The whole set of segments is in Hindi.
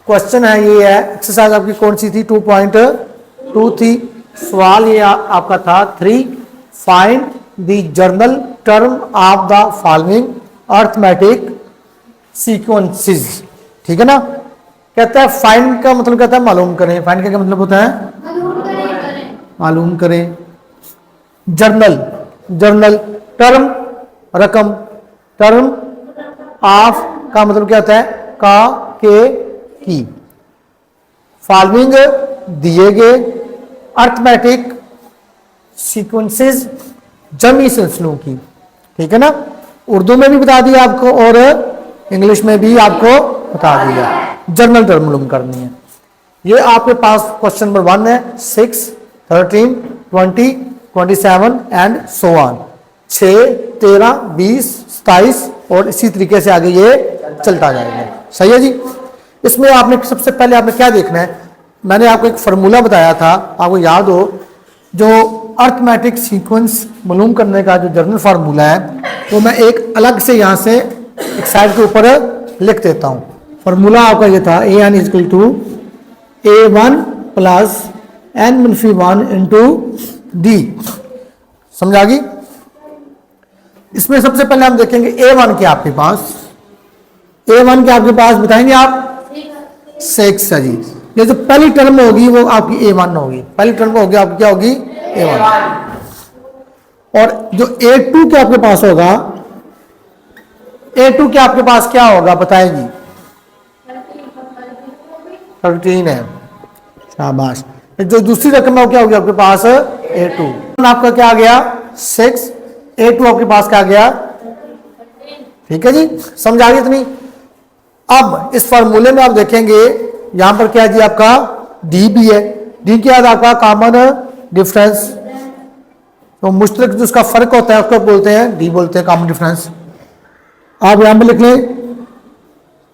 क्वेश्चन है ये है, एक्सरसाइज आपकी कौन सी थी? 2.2 थी। सवाल ये आपका था 3, find the journal term of the following arithmetic sequences. ठीक है ना। कहता है फाइंड का मतलब कहता है मालूम करें। फाइंड का क्या मतलब होता है? मालूम करें। जर्नल, जर्नल टर्म रकम, टर्म ऑफ का मतलब क्या होता है? का, के, की। फॉलोइंग दिए गए अर्थमेटिक सीक्वेंसेस जमी सिलसिलों की। ठीक है ना। उर्दू में भी बता दिया आपको और इंग्लिश में भी आपको बता दिया। जर्नल टर्म मालूम करनी है। ये आपके पास क्वेश्चन नंबर 1 है, 6, 13, 20, 27 एंड सो ऑन। 6, 13, 20, 27 और इसी तरीके से आगे ये चलता जाएगा। सही है जी। इसमें आपने सबसे पहले आपने क्या देखना है? मैंने आपको एक फार्मूला बताया था, आपको याद हो, जो अर्थमेटिक सीक्वेंस मालूम करने का जो जर्नल फार्मूला है वो मैं एक अलग से यहाँ से एक साइड के ऊपर लिख देता हूँ। फार्मूला आपका ये था, A N is equal to A1 plus n-1 into D. समझा गई? इसमें सबसे पहले हम देखेंगे A1 के आपके पास, A1 के आपके पास बताएंगे आप 6 है जी। ये जो पहली टर्म होगी वो आपकी A1 होगी। पहली टर्म होगी आपकी क्या होगी? A1। और जो A2 के आपके पास होगा, A2 के आपके पास क्या होगा बताएंगी? 13 है। शाबाश। जो दूसरी रकम है वो क्या होगी आपके पास? A2। आपका क्या आ गया? 6। A2 आपके पास क्या आ गया? ठीक है जी। समझ आ गई इतनी? अब इस फार्मूले में आप देखेंगे यहां पर क्या है जी आपका? डी भी है। डी क्या है आपका? Common difference. तो मुश्तरक जो उसका फर्क होता है उसको बोलते हैं डी, बोलते हैं कॉमन डिफरेंस। आप यहां पर लिख लें,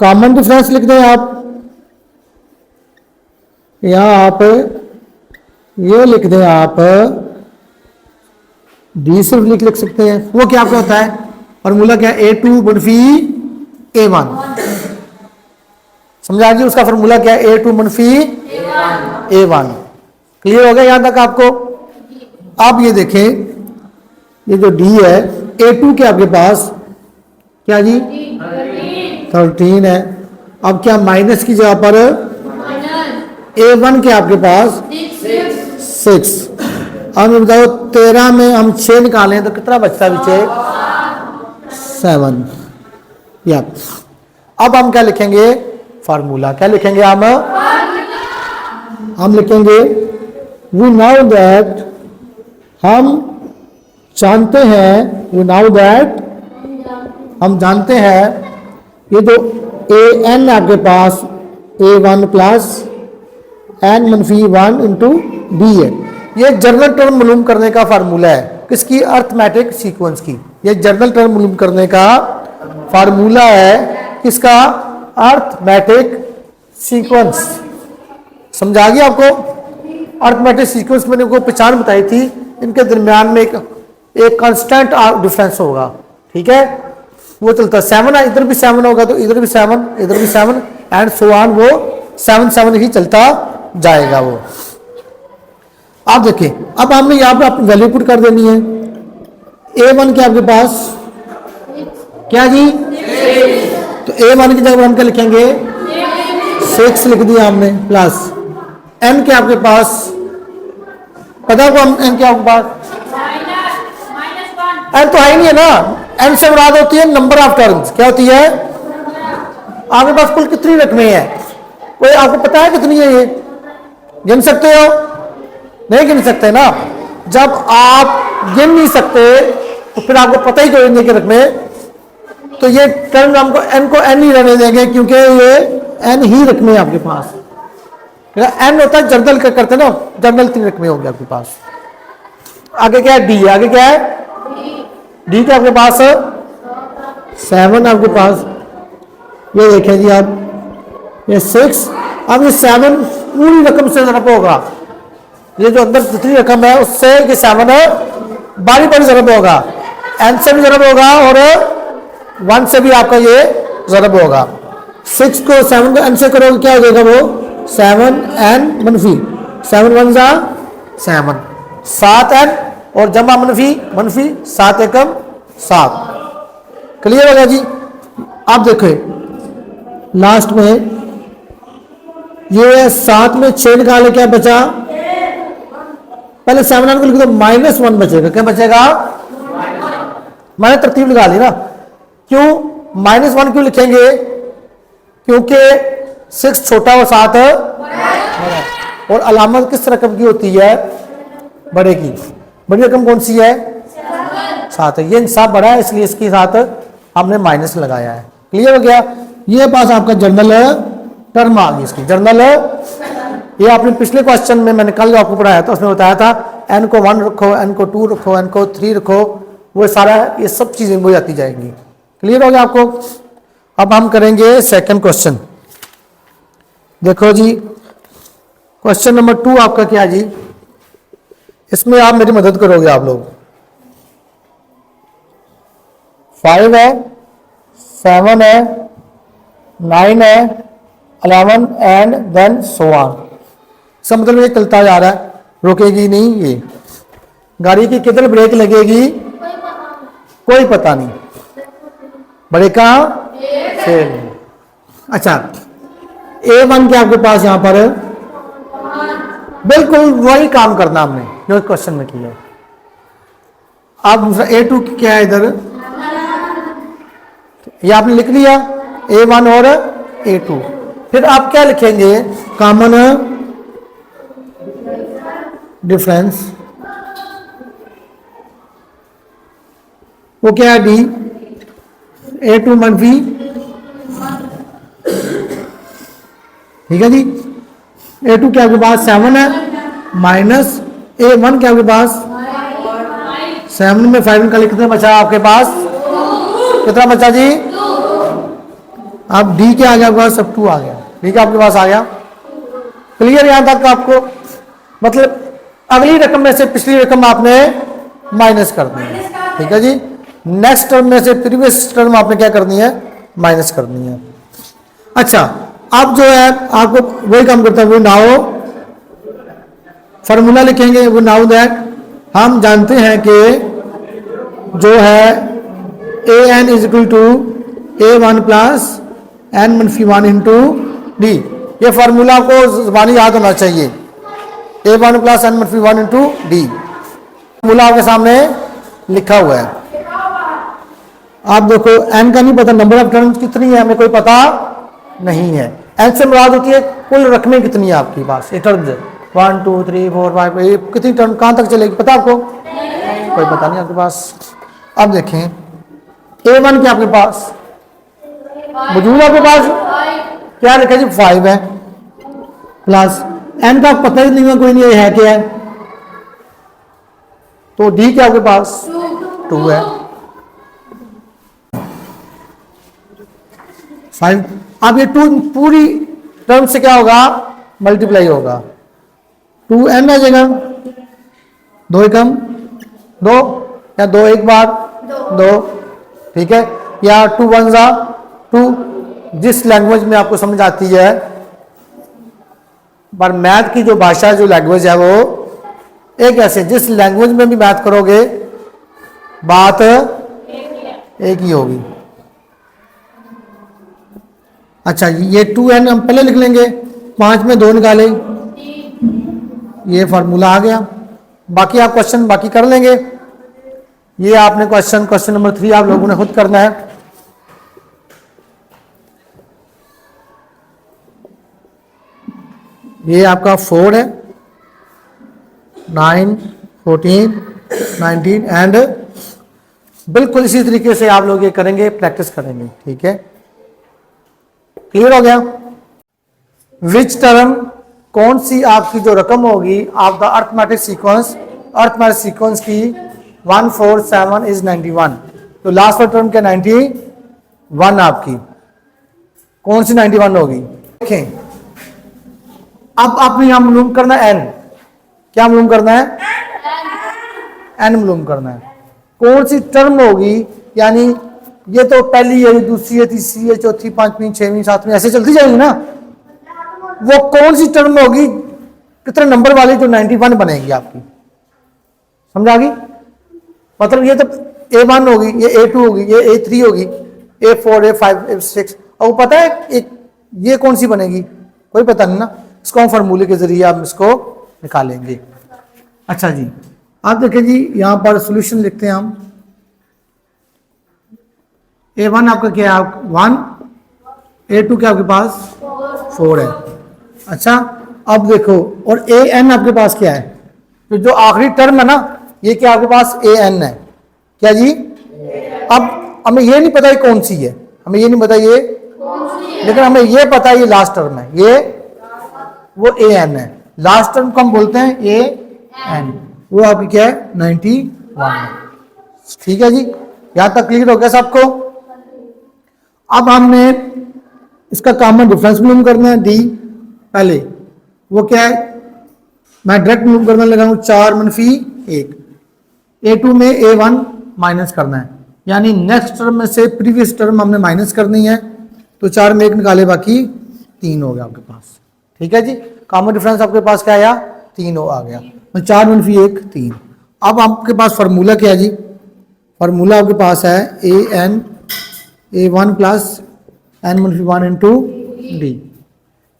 कॉमन डिफरेंस लिख दें आप। यहां आप ये लिख दें, आप डी सिर्फ लिख सकते हैं। वो क्या आपका होता है? फार्मूला क्या है? A2 मनफी A1। समझा जी? उसका फार्मूला क्या है? A2 मनफी A1। क्लियर हो गया यहां तक आपको? अब ये देखें, ये जो डी है A2 के आपके पास क्या जी? 13 है। अब क्या माइनस की जगह पर A1 के आपके पास 6। अब बताओ 13 में हम 6 निकालें तो कितना बचता है? पीछे 7। या अब हम क्या लिखेंगे? फार्मूला। क्या लिखेंगे हम लिखेंगे वी नाउ दैट, हम जानते हैं, वी नाउ दैट हम जानते हैं, ये जो AN आपके पास A1 plus n-1 into D है। ये जर्नल टर्म मालूम करने का फार्मूला है। किसकी? अर्थमेटिक सीक्वेंस की। ये जर्नल टर्म मालूम करने का फार्मूला है। किसका? Arithmetic sequence. समझा गया आपको? अर्थमेटिक सीक्वेंस मैंने को पहचान बताई थी, इनके दरमियान में एक कांस्टेंट डिफरेंस होगा। ठीक है, वो चलता 7 है, इधर भी 7 होगा तो इधर भी 7, इधर भी 7 एंड सो ऑन। वो 7 ही चलता जाएगा वो। आप देखिए, अब हमने यहां पे अपनी वैल्यू पुट कर देनी है। A1 के आपके पास क्या जी? 6। तो A1 की जगह पर हम क्या लिखेंगे? 6 लिख दिया हमने, प्लस n के आपके पास पता को हम n के आपके पास n तो है ही नहीं है ना। n से मुराद होती है नंबर ऑफ टर्म्स। क्या होती है? आपके पास कुल कितनी रकमें हैं? कोई आपको पता है कितनी है? ये गिन सकते हो? नहीं गिन सकते ना। जब आप गिन नहीं सकते तो फिर आपको पता ही कोई नहीं कि रकमें, तो ये टर्म हमको n को n ही रहने देंगे, क्योंकि ये n ही रकमें आपके पास। n होता है जर्नल का करते ना, जर्नल 3 रकमें होंगे आपके पास। आगे क्या है? डी। आगे क्या है? डी का आपके पास 7 आपके पास। ये देखें जी आप, ये 6। अब ये 7 पूरी रकम से ज़रब होगा। ये जो अंदर जितनी रकम है उससे ये 7 बारी बारी ज़रब होगा। n से भी ज़रब होगा और 1 से भी आपका ये ज़रब होगा। 6 को 7 को n से करोगे क्या हो जाएगा वो 7n मनफी 7 1 जा 7 7n और जमा मनफी मनफी 7 एकम 7। क्लियर होगा जी। अब देखो लास्ट में ये 7 में 6 निकाले क्या बचा, पहले 7n को लिख दो -1 बचेगा। क्या बचेगा, मैंने तरतीब लगा ली ना। क्यों -1 क्यों लिखेंगे, क्योंकि 6 छोटा और 7 बड़ा। और अलामत किस रकम की होती है, बड़े की। बड़ी रकम कौन सी है, 7 है। ये इंसाफ बड़ा है इसलिए इसके साथ हमने माइनस लगाया है। क्लियर हो गया। ये पास आपका जर्नल टर्म आ गई इसकी जर्नल। ये आपने पिछले क्वेश्चन में मैंने कल आपको पढ़ाया था, उसमें बताया था n को 1 रखो, n को 2 रखो, n को 3 रखो, वो सारा ये सब चीजें वो जाती जाएंगी। क्लियर हो गया आपको। अब हम करेंगे सेकंड क्वेश्चन। देखो जी क्वेश्चन नंबर 2 आपका क्या है जी, इसमें आप मेरी मदद करोगे आप लोग। 5 है, 7 है, 9 है, 11 एंड देन सो ऑन। इसका मतलब ये चलता जा रहा है, रुकेगी नहीं। ये गाड़ी की किधर ब्रेक लगेगी कोई पता नहीं, ब्रेक कहाँ से। अच्छा A1 के आपके पास यहां पर बिल्कुल वही काम करना हमने जो क्वेश्चन में किया। अब दूसरा A2 क्या है इधर, ये आपने लिख लिया A1 और A2। फिर आप क्या लिखेंगे, कॉमन डिफरेंस, वो क्या है D, A2 मनफी, ठीक है जी। A2 क्या आपके पास 7 है, माइनस A1 क्या आपके पास 7 में 5 निकाले कितना बचा आपके पास, कितना बचा जी। अब D क्या आ गया आपके पास, सब 2 आ गया। D क्या आपके पास आ गया। क्लियर यहां तक आपको, मतलब अगली रकम में से पिछली रकम आपने माइनस कर दी है, ठीक है जी। नेक्स्ट टर्म में से प्रीवियस टर्म आपने क्या करनी है, माइनस करनी है। अच्छा अब जो है आपको वही काम करता है, वो नाउ फॉर्मूला लिखेंगे। वो नाउ दैट हम जानते हैं कि जो है an is equal to A1 plus n मनफी 1 इंटू डी। ये फार्मूला आपको ज़बानी याद होना चाहिए, A1 प्लस n मनफी 1 इंटू डी। फार्मूला आपके सामने लिखा हुआ है। आप देखो n का नहीं पता, नंबर ऑफ टर्म्स कितनी है हमें कोई पता नहीं है। n से मुराद होती है कुल रकमें कितनी है आपके पास, ये टर्म्स 1 2 3 4 5, ये कितनी टर्म कहां तक चलेगी पता आपको, कोई पता नहीं आपके पास। अब देखें A1 क्या आपके पास मौजूद, आपके पास क्या लिखा जी 5 है, प्लस n का पता ही नहीं है, कोई नहीं है क्या है, तो D क्या आपके पास 2 है 5। अब ये 2 पूरी टर्म से क्या होगा, मल्टीप्लाई होगा, 2n आ जाएगा, 2 एकम 2 या 2 एक बार 2, ठीक है, या 2 1 जा 2, जिस लैंग्वेज में आपको समझ आती है। पर मैथ की जो भाषा जो लैंग्वेज है वो एक ऐसे, जिस लैंग्वेज में भी मैथ करोगे बात एक ही होगी। अच्छा ये 2n हम पहले लिख लेंगे, 5 में 2 निकाले, ये फार्मूला आ गया। बाकी आप क्वेश्चन बाकी कर लेंगे। ये आपने क्वेश्चन नंबर 3 आप लोगों ने खुद करना है। ये आपका 4 है, 9 14 19 एंड बिल्कुल इसी तरीके से आप लोग ये करेंगे, प्रैक्टिस करेंगे, ठीक है। क्लियर हो गया। विच टर्म, कौन सी आपकी जो रकम होगी आप द अर्थमेटिक सीक्वेंस की 1 4 7 इज 91, तो लास्ट टर्म क्या 91 आपकी, कौन सी 91 होगी देखें। अब आपने यहां मालूम करना है n, क्या मालूम करना है n मालूम करना है, कौन सी टर्म होगी, यानी ये तो पहली है, दूसरी है, तीसरी है, चौथी, पांचवी, छठवीं, सातवीं, ऐसे चलती जाएगी ना। वो कौन सी टर्म होगी कितने नंबर वाली जो 91 बनेगी आपकी, समझ आ गई? मतलब ये तो A1 होगी, ये A2 होगी, ये A3 होगी, A4, A5, A6, और पता है एक ये कौन सी बनेगी, कोई पता नहीं ना। इसको हम फार्मूले के जरिए हम इसको निकालेंगे। अच्छा जी, आप देखिए जी, यहां पर सॉल्यूशन लिखते हैं हम। A1 आपका क्या है, 1, A2 क्या आपके पास 4 है। अच्छा, अब देखो, और AN आपके पास क्या है, तो जो आखिरी टर्म है ना, ये क्या आपके पास AN है, क्या जी? अब हमें ये नहीं पता ये कौन सी है, हमें ये नहीं पता ये, लेकिन हमें ये पता है ये लास्ट टर्म है, ये वो AN है। लास्ट टर्म को हम बोलते हैं AN, वो आपकी क्या है 91 है। ठीक है जी, यहां तक क्लियर हो गया सबको? अब हमने इसका कॉमन डिफरेंस मालूम करना है, D पहले, वो क्या है, मैं डायरेक्ट मालूम करने लगा हूं, 4 - 1। A2 में A1 माइनस करना है, यानी नेक्स्ट टर्म में से प्रीवियस टर्म हमने माइनस करनी है, तो 4 में 1 निकाले, बाकी 3 हो गया आपके पास। ठीक है जी, कॉमन डिफरेंस आपके पास क्या आया, 3 आ गया, तो 4 - 1 3। अब आपके पास फार्मूला क्या है जी, फार्मूला आपके पास है A1 plus n - 1 into D।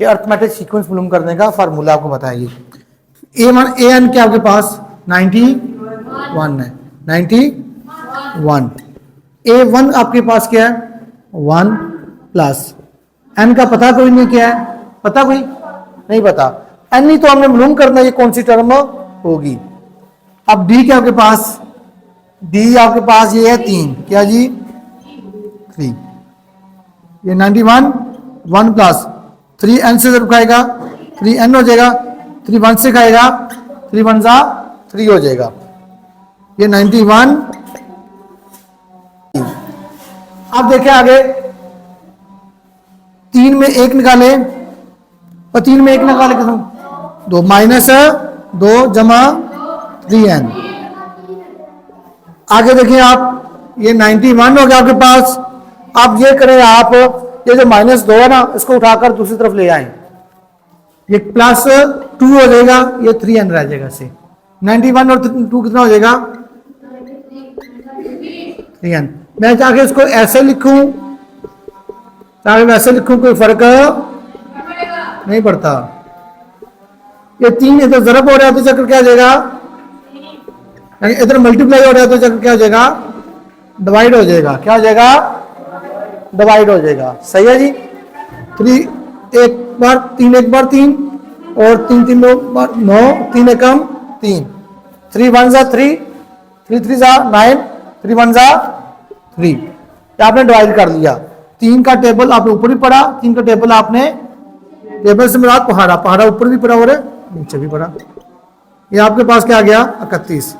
ये अर्थमेटिक सीक्वेंस मालूम करने का फार्मूला आपको बताइए। AN क्या आपके पास 91 है, 91। A1 आपके पास क्या है 1 प्लस n का पता कोई नहीं, क्या है पता कोई नहीं पता, n ही तो हमने मालूम करना है ये कौन सी टर्म होगी। अब D क्या आपके पास, D आपके पास ये है 3, क्या जी 3, ये 91 1 प्लस 3n से जब खाएगा 3n हो जाएगा, 3 1 से खाएगा 3 1 जा 3 हो जाएगा, ये 91। अब देखें आगे, 3 में 1 निकाले, और 3 में 1 निकाले कितना, 2 माइनस 2 जमा 3n। आगे देखिए आप, ये 91 हो गया आपके पास। आप ये करें, आप ये जो -2 है ना, इसको उठाकर दूसरी तरफ ले आए, ये +2 हो जाएगा, ये 3n रह जाएगा से। 91 और 2 कितना हो जाएगा 3n। मैं चाहे इसको ऐसे लिखूं चाहे वैसे लिखूं, कोई फर्क नहीं पड़ता। ये 3 इधर ज़रब हो रहा है तो चक्कर क्या हो जाएगा, यानी इधर मल्टीप्लाई हो रहा है तो चक्कर क्या हो जाएगा, डिवाइड हो जाएगा। क्या हो जाएगा, डिवाइड हो जाएगा। सही है जी। 3 एक बार 3 एक बार 3 और 3 3 बार 9, 3 एकम 3, 3 1 जा 3, 3 3 जा 9, 3 1 जा 3। आपने डिवाइड कर लिया। 3 का टेबल आपने ऊपर भी पढ़ा, 3 का टेबल आपने टेबल से मिला पहाड़ा, पहाड़ा ऊपर भी पढ़ा और नीचे भी पढ़ा। ये आपके पास क्या आ गया 31।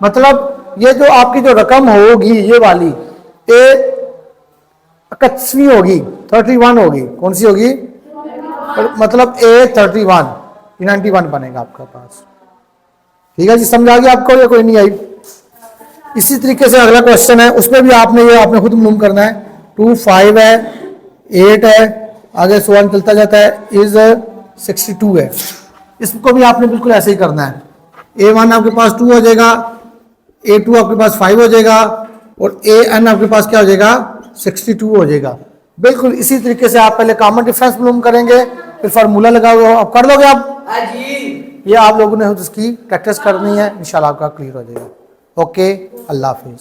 मतलब ये जो आपकी जो रकम होगी ये वाली, ये 31वीं होगी, 31 होगी। कौन सी होगी, मतलब A31, 91 बनेगा आपका पास। ठीक है जी, समझ आ गया आपको या कोई नहीं आई? इसी तरीके से अगला क्वेश्चन है, उसमें भी आपने खुद मालूम करना है। 2 5 है, 8 है, आगे सवाल चलता जाता है, इज 62 है। इसको भी आपने बिल्कुल ऐसे ही करना है। A1 आपके पास 2 हो जाएगा, A2 आपके पास 5 हो जाएगा, और AN आपके पास क्या हो जाएगा 62 हो जाएगा। बिल्कुल इसी तरीके से आप पहले कॉमन डिफरेंस मालूम करेंगे, फिर फार्मूला लगाओगे। आप कर लोगे आप? ये आप लोगों ने उसकी प्रैक्टिस करनी है, इंशाल्लाह आपका क्लियर हो जाएगा। ओके, अल्लाह हाफिज।